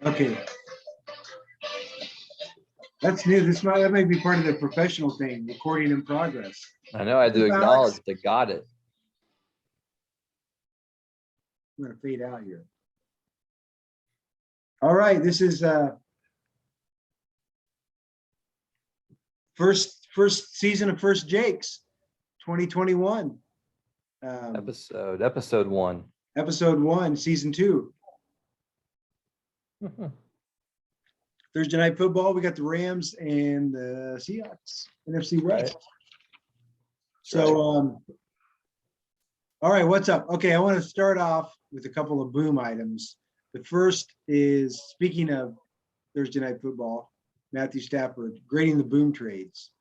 Okay, that's new. That might be part of the professional thing, recording in progress. I know I had to acknowledge they got it. I'm gonna fade out here. All right, this is first season of First Jakes, 2021. Episode 1. Episode 1, season 2. Thursday night football. We got the Rams and the Seahawks, NFC West. Right. So, all right, what's up? Okay, I want to start off with a couple of boom items. The first is, speaking of Thursday night football, Matthew Stafford grading the boom trades.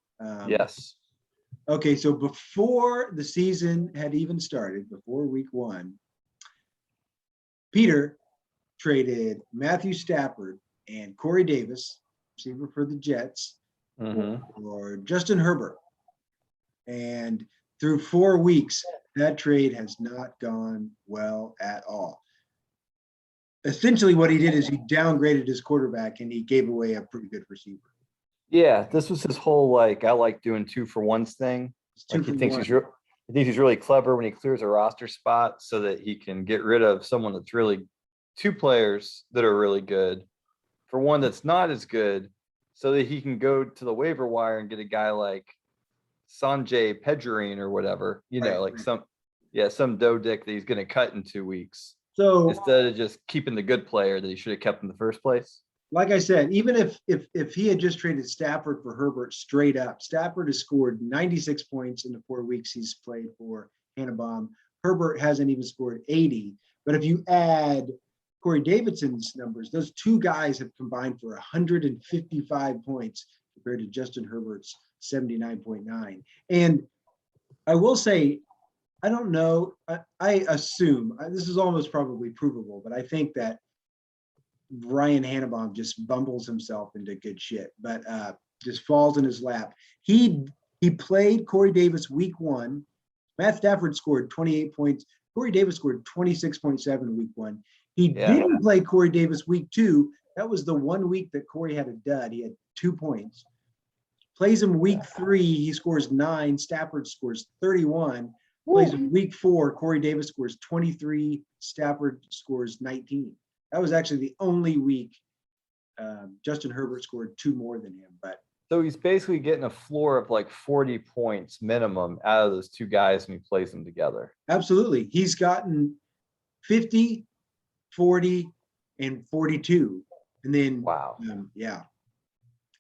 Yes. Okay, so before the season had even started, before week 1, Peter traded Matthew Stafford and Corey Davis, receiver for the Jets, or Justin Herbert. And through 4 weeks, that trade has not gone well at all. Essentially, what he did is he downgraded his quarterback and he gave away a pretty good receiver. Yeah, this was his whole like I like doing 2-for-1s thing. Like he thinks he's really clever when he clears a roster spot so that he can get rid of someone that's really 2 players that are really good for one that's not as good, so that he can go to the waiver wire and get a guy like Sanjay Pedjarine or whatever, like some dough dick that he's going to cut in 2 weeks. So instead of just keeping the good player that he should have kept in the first place. Like I said, even if he had just traded Stafford for Herbert straight up, Stafford has scored 96 points in the 4 weeks he's played for Hannibal. Herbert hasn't even scored 80. But if you add Corey Davidson's numbers, those 2 guys have combined for 155 points compared to Justin Herbert's 79.9. And I will say, I don't know, I assume, this is almost probably provable, but I think that Ryan Hannibal just bumbles himself into good shit, but just falls in his lap. He played Corey Davis week 1. Matt Stafford scored 28 points. Corey Davis scored 26.7 week 1. He didn't play Corey Davis week 2. That was the 1 week that Corey had a dud. He had 2 points. Plays him week 3. He scores 9. Stafford scores 31. Plays him week 4. Corey Davis scores 23. Stafford scores 19. That was actually the only week Justin Herbert scored 2 more than him. But so he's basically getting a floor of like 40 points minimum out of those 2 guys when he plays them together. Absolutely. He's gotten 50, 40, and 42. And then, wow.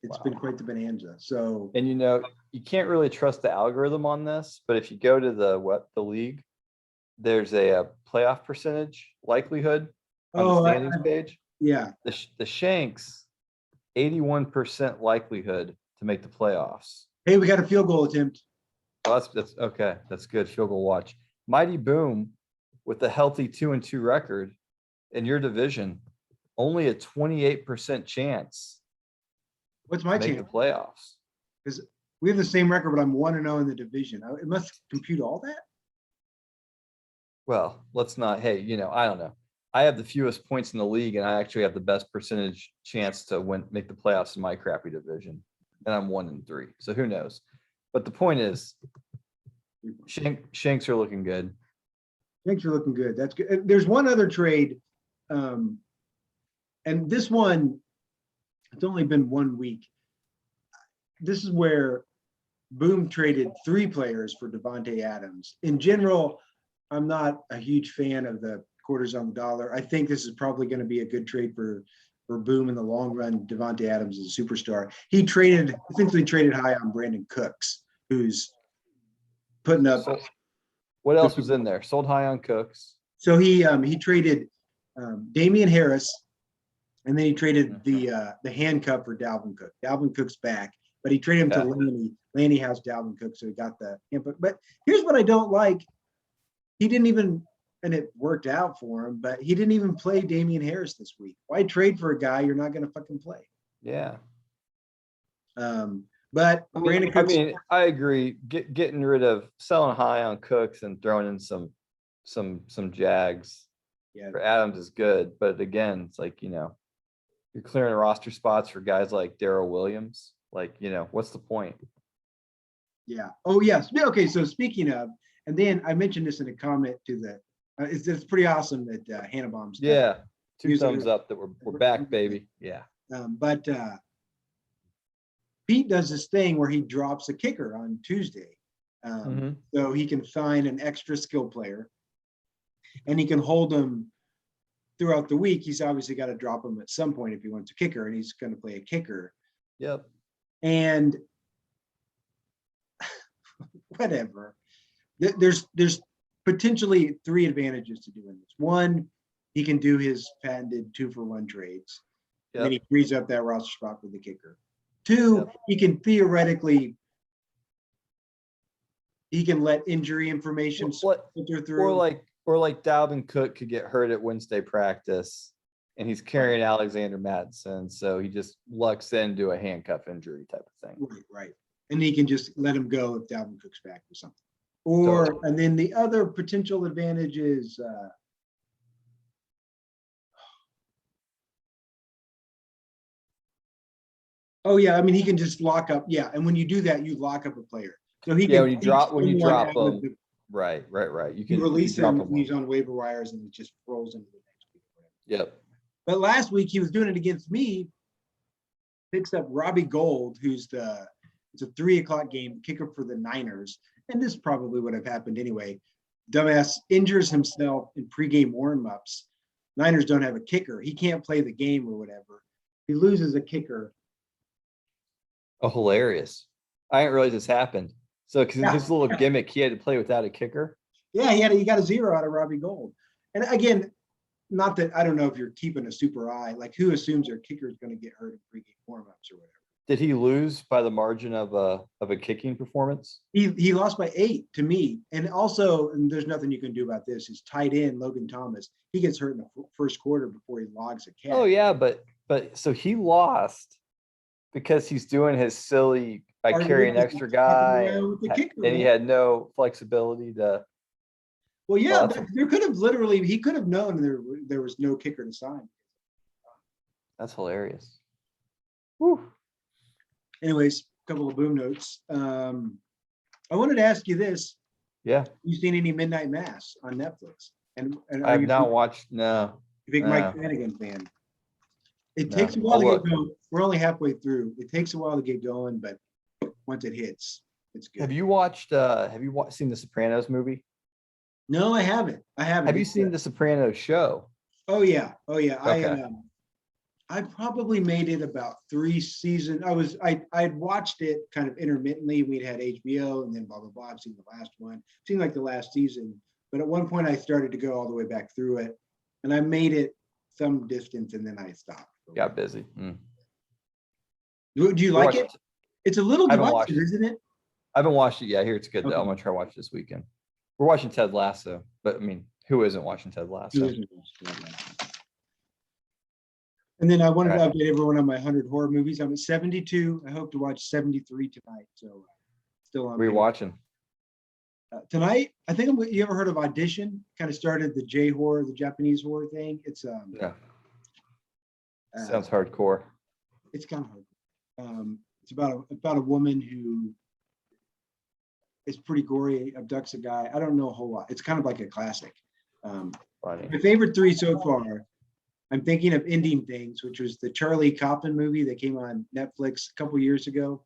It's been quite the bonanza. So, and you can't really trust the algorithm on this, but if you go to the league, there's a playoff percentage likelihood on the standings page. Yeah. The Shanks, 81% likelihood to make the playoffs. Hey, we got a field goal attempt. Oh, that's okay. That's good. Field goal watch. Mighty Boom with a healthy 2-2 record in your division, only a 28% chance. What's my chance? Make the playoffs. Because we have the same record, but I'm 1-0 in the division. It must compute all that. Well, let's not. Hey, I don't know. I have the fewest points in the league, and I actually have the best percentage chance to make the playoffs in my crappy division, and I'm 1-3. So who knows? But the point is, Shanks are looking good. Shanks are looking good. That's good. There's one other trade, and this one, it's only been 1 week. This is where Boom traded 3 players for Davante Adams. In general, I'm not a huge fan of the quarters on the dollar. I think this is probably going to be a good trade for Boom in the long run. Davante Adams is a superstar. He essentially traded high on Brandon Cooks, who's putting up. So what else was in there? Sold high on Cooks. So he traded Damian Harris, and then he traded the handcuff for Dalvin Cook. Dalvin Cook's back, but he traded him to Lanny. Lanny has Dalvin Cook, so he got the handcuff. But here's what I don't like. He didn't even, and it worked out for him, but he didn't even play Damian Harris this week. Why trade for a guy you're not going to fucking play? Yeah. But Brandon Cooks, I agree. Getting rid of selling high on Cooks and throwing in some Jags for Adams is good. But again, it's like, You're clearing roster spots for guys like Darrell Williams. Like, what's the point? Yeah. Oh, yes. Yeah, okay. So speaking of, and then I mentioned this in a comment to the, it's pretty awesome that Hannah Yeah. Two Use it. thumbs up that we're back, baby. Yeah. But Pete does this thing where he drops a kicker on Tuesday. So he can find an extra skill player and he can hold him throughout the week. He's obviously got to drop him at some point if he wants a kicker, and he's going to play a kicker. Yep. And whatever. There's potentially 3 advantages to doing this. One, he can do his patented 2-for-1 trades. Yep. And then he frees up that roster spot for the kicker. 2, he can theoretically, he can let injury information filter through. Or like Dalvin Cook could get hurt at Wednesday practice and he's carrying Alexander Madison. So he just lucks into a handcuff injury type of thing. Right. And he can just let him go if Dalvin Cook's back or something. Or, and then the other potential advantage is, oh yeah, I mean, he can just lock up. Yeah, and when you do that, you lock up a player. So he can when you drop him, right. You can release him when he's on waiver wires and it just rolls into the next week. Yep. But last week he was doing it against me. Picks up Robbie Gould, it's a 3:00 game, kicker for the Niners, and this probably would have happened anyway. Dumbass injures himself in pregame warm-ups. Niners don't have a kicker. He can't play the game or whatever. He loses a kicker. Oh, hilarious. I didn't realize this happened. So, because his little gimmick, he had to play without a kicker. Yeah, he got a 0 out of Robbie Gould. And again, not that I don't know if you're keeping a super eye, like who assumes their kicker is going to get hurt in pregame warm-ups or whatever. Did he lose by the margin of a kicking performance? He lost by 8 to me. And also, and there's nothing you can do about this, his tight end, Logan Thomas, he gets hurt in the first quarter before he logs a catch. Oh, yeah, but so he lost because he's doing his silly by carrying an extra guy, and he had no flexibility to. Well, yeah, but there could have he could have known there was no kicker to sign. That's hilarious. Whew. Anyways, a couple of boom notes. I wanted to ask you this. Yeah. You seen any Midnight Mass on Netflix? And I've not watched. No. Big Mike Flanagan fan. It takes a while to get going. We're only halfway through. It takes a while to get going, but once it hits, it's good. Have you watched? Seen the Sopranos movie? No, I haven't. Have you seen the Sopranos show? Oh yeah. Okay. I probably made it about 3 seasons. I'd watched it kind of intermittently. We'd had HBO and then blah blah blah. I've seen the last one. It seemed like the last season, but at one point I started to go all the way back through it, and I made it some distance and then I stopped. Got busy. Do you like it? It's a little divisive, isn't it? I haven't watched it yet. I hear it's good though. I'm gonna try to watch it this weekend. We're watching Ted Lasso, but I mean, who isn't watching Ted Lasso? And then I wanted to update everyone on my 100 horror movies. I'm at 72. I hope to watch 73 tonight. So still on. What are you watching? Tonight, I think you ever heard of Audition? Kind of started the J horror, the Japanese horror thing. It's no. Sounds hardcore. It's kind of hard. It's about a woman who is pretty gory, abducts a guy. I don't know a whole lot. It's kind of like a classic. Funny. My favorite 3 so far. I'm thinking of Ending Things, which was the Charlie Kaufman movie that came on Netflix a couple years ago.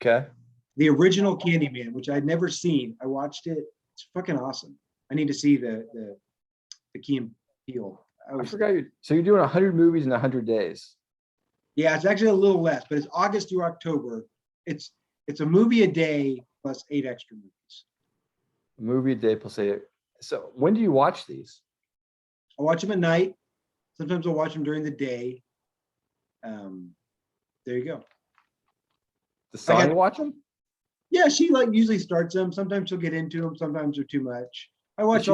Okay. The original Candyman, which I'd never seen. I watched it. It's fucking awesome. I need to see the Key and Peele. I forgot you. So you're doing 100 movies in 100 days. Yeah, it's actually a little less, but it's August through October. It's a movie a day plus 8 extra movies. A movie a day plus 8. So when do you watch these? I watch them at night. Sometimes I'll watch them during the day. There you go. Does Sonya watch them? Yeah, she usually starts them. Sometimes she'll get into them. Sometimes they're too much. I watch.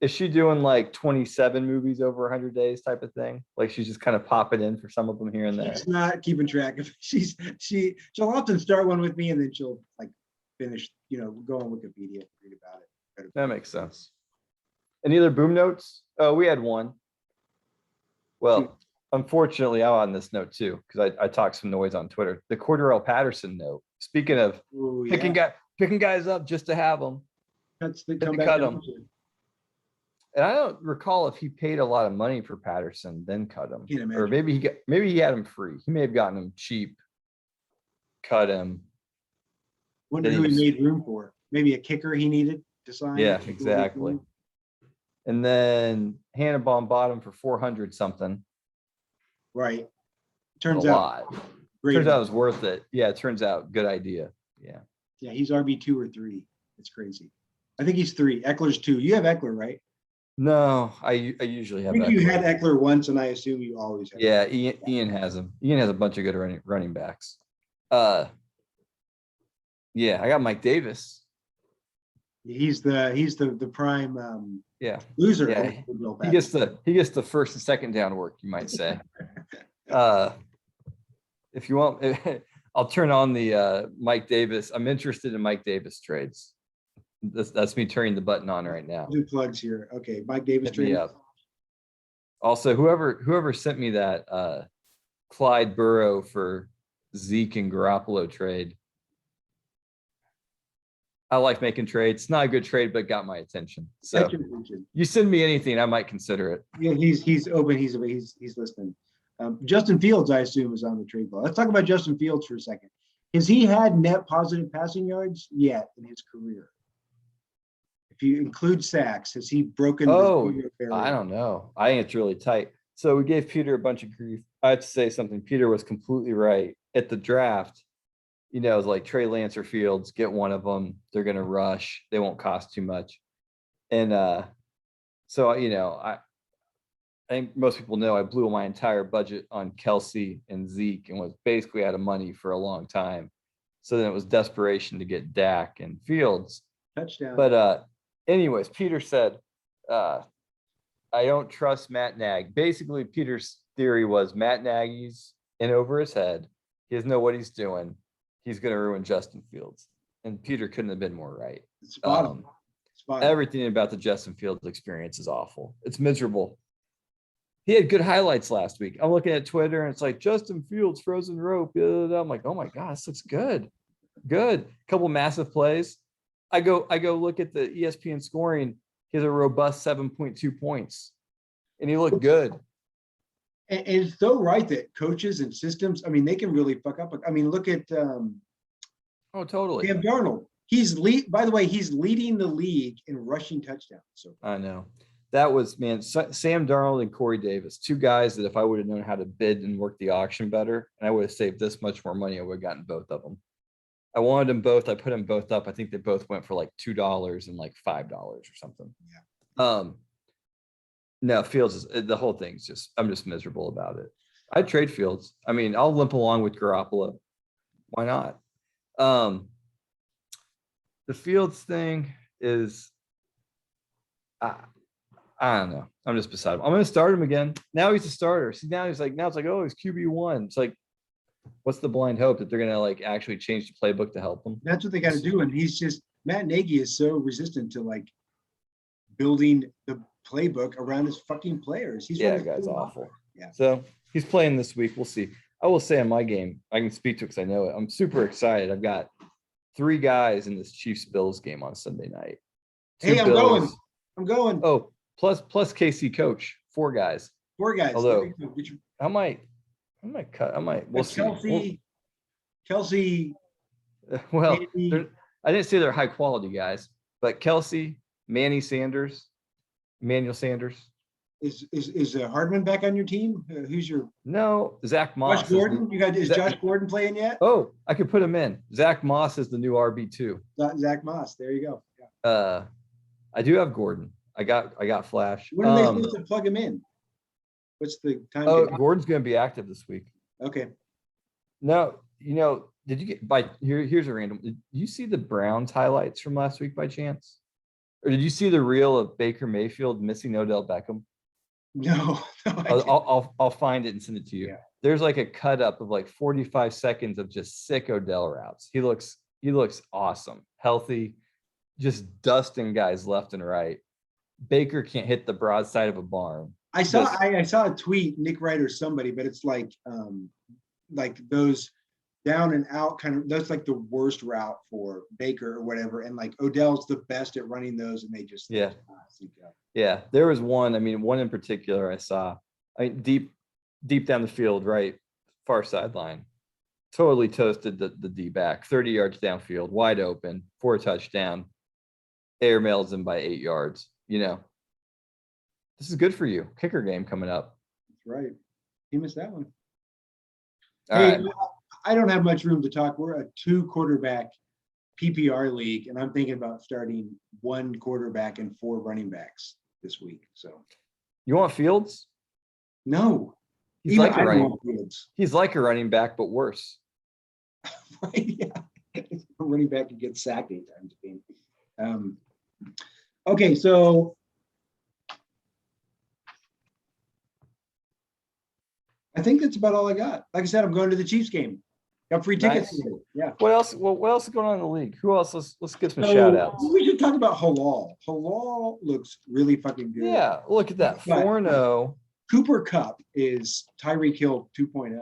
Is she doing like 27 movies over 100 days type of thing? Like she's just kind of popping in for some of them here and there. She's not keeping track of. She'll often start one with me and then she'll finish. Go on Wikipedia, read about it. That makes sense. Any other boom notes? Oh, we had one. Well, unfortunately, I'm on this note too, because I talked some noise on Twitter. The Cordarrelle Patterson note. Speaking of Oh, picking yeah. picking guys up just to have them, That's the to comeback. cut him. And I don't recall if he paid a lot of money for Patterson, then cut him, Can't or imagine. maybe he had him free. He may have gotten him cheap, cut him. Wonder Then who he he just, made room for. Maybe a kicker he needed to sign. yeah, exactly. And then Hannibal bought him for 400 something. Right. A Turns out lot. great. Turns out it was worth it. Yeah, it turns out good idea. Yeah. Yeah, he's RB2 or 3. It's crazy. I think he's 3. Eckler's 2. You have Eckler, right? No, I usually I have think you Eckler. had Eckler once, and I assume you always have. Yeah, Ian has him. Ian has a bunch of good running backs. Yeah, I got Mike Davis. He's the prime Yeah. loser. Yeah. He gets the first and second down work, you might say. If you want, I'll turn on the Mike Davis. I'm interested in Mike Davis trades. That's me turning the button on right now. Do plugs here. Okay, Mike Davis Hit me trade. up. Also, whoever sent me that Clyde Burrow for Zeke and Garoppolo trade. I like making trades. It's not a good trade, but got my attention. So you send me anything, I might consider it. Yeah, he's open. He's listening. Justin Fields, I assume, is on the trade ball. Let's talk about Justin Fields for a second. Has he had net positive passing yards yet in his career? If you include sacks, has he broken? Oh, I don't know. I think it's really tight. So we gave Peter a bunch of grief. I have to say something. Peter was completely right. At the draft, you know, like Trey Lance or Fields, get one of them. They're going to rush. They won't cost too much. And so, you know, I think most people know I blew my entire budget on Kelsey and Zeke and was basically out of money for a long time. So then it was desperation to get Dak and Fields. Touchdown. But anyways, Peter said, I don't trust Matt Nagy. Basically, Peter's theory was Matt Nagy's in over his head. He doesn't know what he's doing. He's going to ruin Justin Fields. And Peter couldn't have been more right. Spot on. Everything about the Justin Fields experience is awful. It's miserable. He had good highlights last week. I'm looking at Twitter and it's like Justin Fields, frozen rope. I'm like, oh my God, this looks good. Good. Couple massive plays. I go look at the ESPN scoring. He has a robust 7.2 points. And he looked good. And it's so right that coaches and systems, I mean, they can really fuck up. I mean, look at oh, totally. Sam Darnold. By the way, he's leading the league in rushing touchdowns. So I know. That was, man, Sam Darnold and Corey Davis, two guys that if I would have known how to bid and work the auction better, and I would have saved this much more money, I would have gotten both of them. I wanted them both. I put them both up. I think they both went for like $2 and like $5 or something. Yeah. No, Fields is the whole thing's just, I'm just miserable about it. I'd trade Fields. I mean, I'll limp along with Garoppolo. Why not? The Fields thing is, I don't know. I'm just beside him. I'm going to start him again. Now he's a starter. See, now it's like, oh, he's QB1. It's like, what's the blind hope that they're going to like actually change the playbook to help him? That's what they got to do. And Matt Nagy is so resistant to like building the playbook around his fucking players. Guy's awful. Yeah. So he's playing this week. We'll see. I will say on my game, I can speak to it because I know it. I'm super excited. I've got 3 guys in this Chiefs Bills game on Sunday night. Hey, I'm going. Oh, plus KC coach, 4 guys. 4 guys. Although I might cut. We'll see. Kelsey. Well, I didn't say they're high quality guys, but Kelsey, Emmanuel Sanders. Is Hardman back on your team? Who's your? No, Zach Moss. Josh Gordon. Is Josh Gordon playing yet? Oh, I could put him in. Zach Moss is the new RB2. Zach Moss. There you go. Yeah. I do have Gordon. I got Flash. When are they supposed to plug him in? What's the time? Oh, Gordon's going to be active this week. Okay. No, did you get here's a random. Did you see the Browns highlights from last week by chance? Or did you see the reel of Baker Mayfield missing Odell Beckham? No. I'll find it and send it to you. Yeah. There's like a cut up of like 45 seconds of just sick Odell routes. He looks awesome, healthy, just dusting guys left and right. Baker can't hit the broadside of a barn. I saw Just- I saw a tweet, Nick Wright or somebody, but it's like those down and out kind of, that's like the worst route for Baker or whatever. And like Odell's the best at running those, and they just Yeah. sync up. Yeah, there was one, I mean, one in particular I saw, deep down the field, right, far sideline. Totally toasted the D back, 30 yards downfield, wide open, for a touchdown. Air mails him by 8 yards, you know. This is good for you. Kicker game coming up. That's right. He missed that one. All Hey, right. I don't have much room to talk. We're a 2-quarterback PPR league, and I'm thinking about starting 1 quarterback and 4 running backs this week. So You want Fields? no, He's even like a I running, want Fields. he's like a running back, but worse. Right? Yeah, a running back can get sacked 8 times a game. Okay, so I think that's about all I got. Like I said, I'm going to the Chiefs game. Got free tickets. Nice. today. Yeah. What else? What else is going on in the league? Who else? Let's get some So shout outs. we should talk about Halal. Halal looks really fucking good. Yeah, look at that. But- 4-0, Cooper Cup is Tyreek Hill 2.0.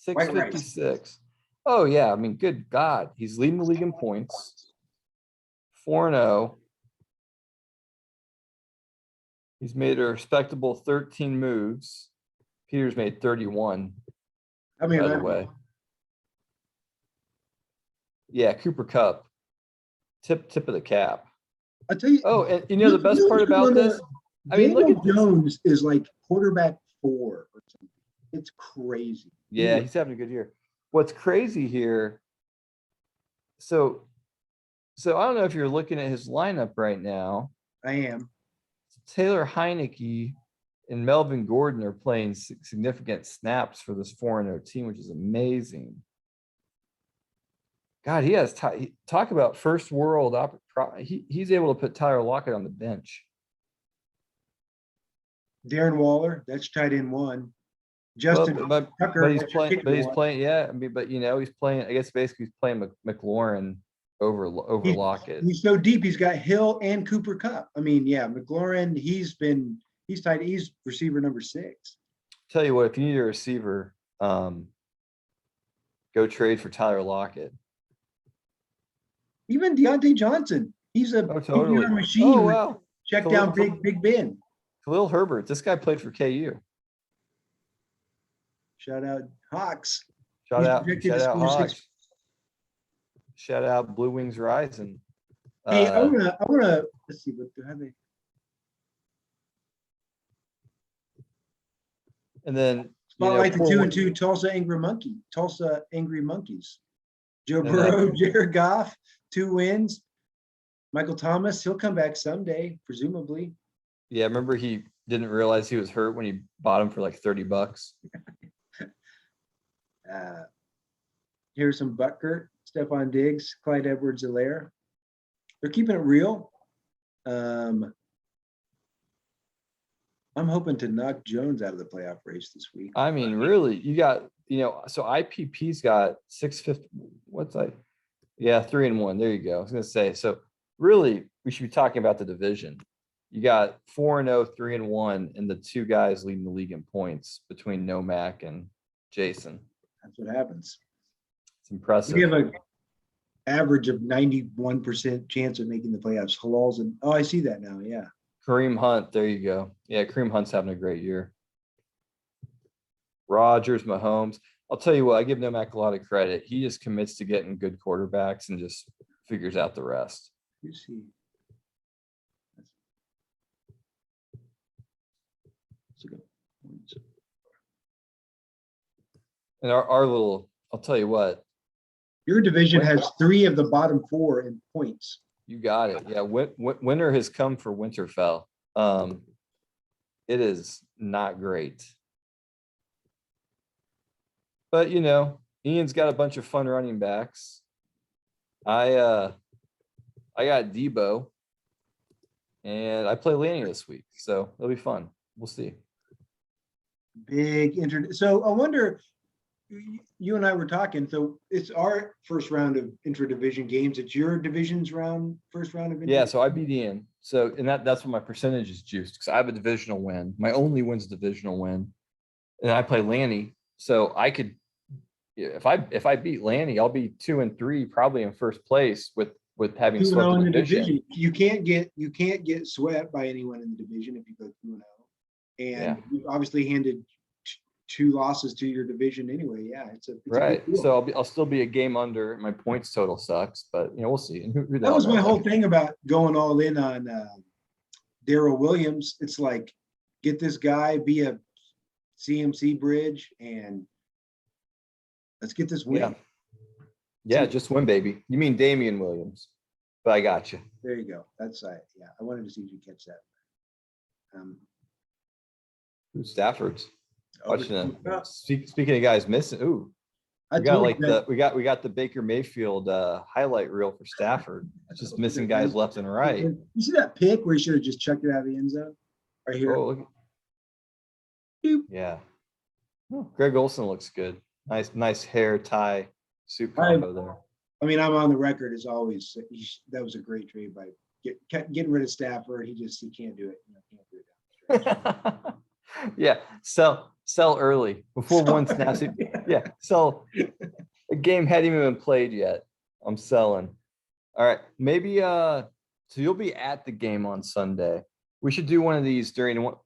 White rice. 656. Oh yeah, I mean, good God, he's leading the league in points. 4-0. He's made a respectable 13 moves. Peter's made 31, I mean, by the way. Yeah, Cooper Cup. Tip of the cap. I'll tell you. Oh, and you know the best part about this? I mean, look Daniel at this. Jones is like quarterback 4 or something. It's crazy. Yeah, he's having a good year. What's crazy here? So I don't know if you're looking at his lineup right now. I am. Taylor Heineke and Melvin Gordon are playing significant snaps for this 4-0 team, which is amazing. God, he has talk about first world. He's able to put Tyler Lockett on the bench. Darren Waller, that's tight end 1. Justin Tucker, But he's that's your playing. kicker But he's one. playing. Yeah, I mean, but you know, he's playing. I guess basically he's playing McLaurin over He's- Lockett. He's so deep. He's got Hill and Cooper Cup. I mean, yeah, McLaurin. He's tight. He's receiver number 6. Tell you what, if you need a receiver, go trade for Tyler Lockett. Even Deontay Johnson. He's a Oh, totally. PPR machine. Oh, with wow. Check Khalil- down Big Ben. Khalil Herbert. This guy played for KU. Shout out Hawks. Shout He's out, projected shout to out score 6. Hawks. Shout out Blue Wings Rising. Hey, I wanna let's see what have they. And then Spotlight the poor 2-2 Tulsa Angry Monkeys. Joe And Burrow, Jared Goff, 2 wins. Michael Thomas, he'll come back someday, presumably. Yeah, remember he didn't realize he was hurt when he bought him for like $30. Harrison Butker, Stephon Diggs, Clyde Edwards-Helaire. They're keeping it real. I'm hoping to knock Jones out of the playoff race this week. I mean, really, you got, so IPP's got 650. What's that? Yeah, 3-1. There you go. I was gonna say, so really, we should be talking about the division. You got 4-0, 3-1, and the 2 guys leading the league in points between Nomac and Jason. That's what happens. It's impressive. We have an average of 91% chance of making the playoffs. Halal's and I see that now. Yeah. Kareem Hunt, there you go. Yeah, Kareem Hunt's having a great year. Rodgers, Mahomes. I'll tell you what, I give Nomac a lot of credit. He just commits to getting good quarterbacks and just figures out the rest. You see. That's a good point. And our little, I'll tell you what, Your division has 3 of the bottom 4 in points. you got it. Yeah, winter has come for Winterfell. It is not great. But Ian's got a bunch of fun running backs. I got Debo, and I play Lanny this week, so it'll be fun. We'll see. Big So I wonder, you and I were talking, so it's our first round of intra-division games. It's your division's first round of. Yeah, so I beat Ian. So, and that's what my percentage is juiced because I have a divisional win. My only win's a divisional win. And I play Lanny. So I could, yeah, if I beat Lanny, I'll be 2-3, probably in first place with having swept 2-0 the in the division. division. You can't get swept by anyone in the division if you go 2-0. Yeah. And you obviously handed 2 losses to your division anyway. Yeah, it's a Right. big deal. So I'll still be a game under. My points total sucks, but we'll see. And who the That hell was my knows? whole thing about going all in on Daryl Williams. It's like, get this guy, be a CMC bridge, and let's get this win. Yeah. Yeah, just win, baby. You mean Damian Williams? But I got you. There you go. That's yeah. I wanted to see if you catch that. Who's Stafford's? Watching over- it. Speaking of guys missing, ooh, I we got told like you that- we got the Baker Mayfield highlight reel for Stafford. It's just missing guys left and right. You see that pick where he should have just chucked it out of the end zone? Right here. Oh, look. Doop. Yeah. Oh, Greg Olson looks good. Nice hair tie suit I- combo there. I mean, I'm on the record as always. That was a great trade by getting rid of Stafford. He can't do it. Can't do it down the stretch. Yeah, sell early before one snaps. Yeah, sell. The game hadn't even been played yet. I'm selling. All right, maybe so you'll be at the game on Sunday. We should do one of these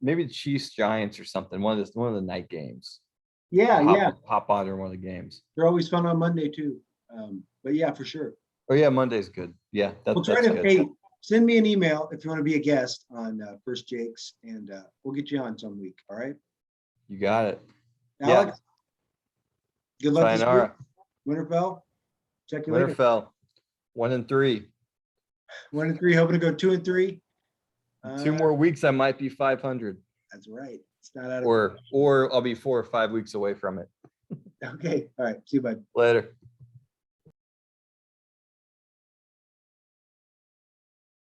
maybe the Chiefs Giants or something. One of the night games. Yeah. Hop on during one of the games. They're always fun on Monday too. But yeah, for sure. Oh yeah, Monday's good. Yeah, We'll try that's to. good. Hey, send me an email if you want to be a guest on First Jakes, and we'll get you on some week. All right, You got it. Alex. Good luck this Sayonara. week. Winterfell. Check you later. Winterfell. 1-3. 1-3. Hoping to go 2-3. 2 more weeks, I might be 500. That's right. It's not out of. Or I'll be 4 or 5 weeks away from it. Okay. All right. See you, bud. Later.